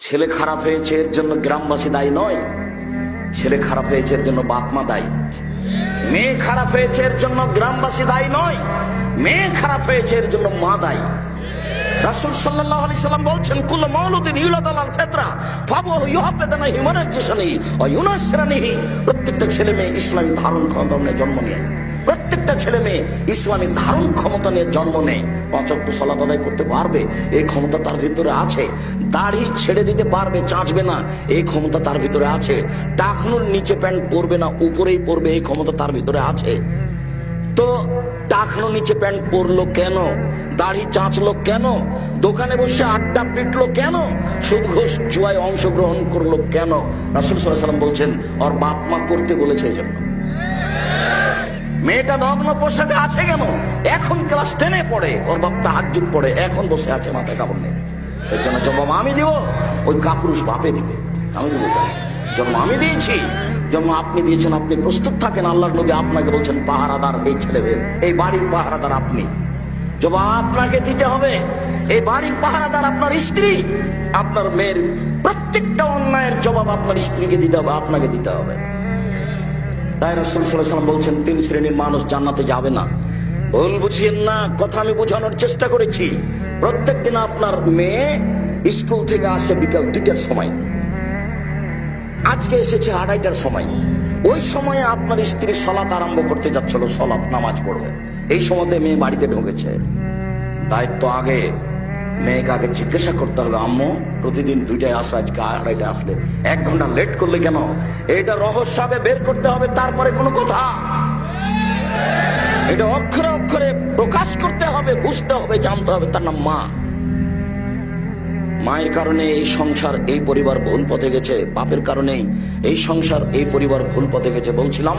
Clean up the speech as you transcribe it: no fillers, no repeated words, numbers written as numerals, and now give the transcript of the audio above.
ছেলে খারাপ হয়েছে এর জন্য গ্রামবাসী দায়ী নয়, ছেলে খারাপ হয়েছে এর জন্য বাপ মা দায়ী। মেয়ে খারাপ হয়েছে এর জন্য গ্রামবাসী দায়ী নয়, মেয়ে খারাপ হয়েছে এর জন্য মা দায়ী। রাসূল সাল্লাল্লাহু আলাইহি সাল্লাম বলছেন, কুল্লু মাউলুদিন ইউলাদু আলাল ফিতরা ফাহুয়া ইউহাব্বিদু হিমানাজিসানি ওয়া ইউনাসরানিহি। প্রত্যেকটা ছেলে মেয়ে ইসলামী ধারণ ক্ষমতা নিয়ে জন্ম নেয়, প্রত্যেকটা ছেলে মেয়ে ইসলামী ধারণ ক্ষমতা নিয়ে জন্ম নেয়। পাঁচ ওয়াক্ত সালাত আদায় করতে পারবে, এই ক্ষমতা তার ভিতরে আছে। দাড়ি ছেড়ে দিতে পারবে, চাঁচবে না, এই ক্ষমতা তার ভিতরে আছে। টাকনুর নিচে প্যান্ট পরবে না, উপরেই পরবে, এই ক্ষমতা তার ভিতরে আছে। তো টাকনো নিচে প্যান্ট পরলো কেন? দাড়ি চাঁচলো কেন? দোকানে বসে আড্ডা পিটলো কেন? সুদ ঘুষ জুয়ায় অংশগ্রহণ করলো কেন? রাসূল সাল্লাল্লাহু আলাইহি সাল্লাম বলছেন, ওর বাপ মা করতে বলেছে এই জন্য। মেয়েটা নগ্ন পোশাকে আছে কেন? এখন ক্লাস 10-এ পড়ে, ওর বাপ তাহাজ্জুদ পড়ে, এখন বসে আছে মাথায় কাপড় নেই। এর জন্য জবাব আমি দিব, ওই কাপুরুষ বাপে দিবে, আমি দিব কেন? জন্ম আমি দিয়েছি, জন্ম আপনি দিয়েছেন, আপনি প্রস্তুত থাকেন। আল্লাহর নবী আপনাকে বলছেন পাহারাদার এই ছেলেদের, এই বাড়ির পাহারাদার আপনি, জবাব আপনাকে দিতে হবে। এই বাড়ির পাহারাদার আপনার স্ত্রী, আপনার মেয়ের প্রত্যেকটা অন্যায়ের জবাব আপনার স্ত্রীকে দিতে হবে, আপনাকে দিতে হবে। তাই রাসূল সাল্লাল্লাহু আলাইহি ওয়াসাল্লাম বলছেন, 3 শ্রেণীর মানুষ জান্নাতে যাবে না। ভুল বুঝিয়েন না, কথা আমি বোঝানোর চেষ্টা করেছি। প্রত্যেক দিন আপনার মেয়ে স্কুল থেকে আসে বিকাল 2টার সময়, আজকে এসেছে 2:30টার সময়। ওই সময়ে আপনার স্ত্রী সালাত আরম্ভ করতে যাচ্ছিল, সালাত নামাজ পড়বে, এই সময়তে মেয়ে বাড়িতে ঢুকেছে। দায়িত্ব আগে, মেয়েকে আগে জিজ্ঞাসা করতে হবে, আম্মু প্রতিদিন 2টায় আসো, আজকে 2:30টায় আসলে 1 ঘন্টা লেট করলে কেন? এটা রহস্য আগে বের করতে হবে, তারপরে কোনো কথা। এটা অক্ষরে অক্ষরে প্রকাশ করতে হবে, বুঝতে হবে, জানতে হবে। তার নাম মা। মায়ের কারণে এই সংসার, এই পরিবার ভুল পথে গেছে, বাপের কারণে এই সংসার, এই পরিবার ভুল পথে গেছে। বলছিলাম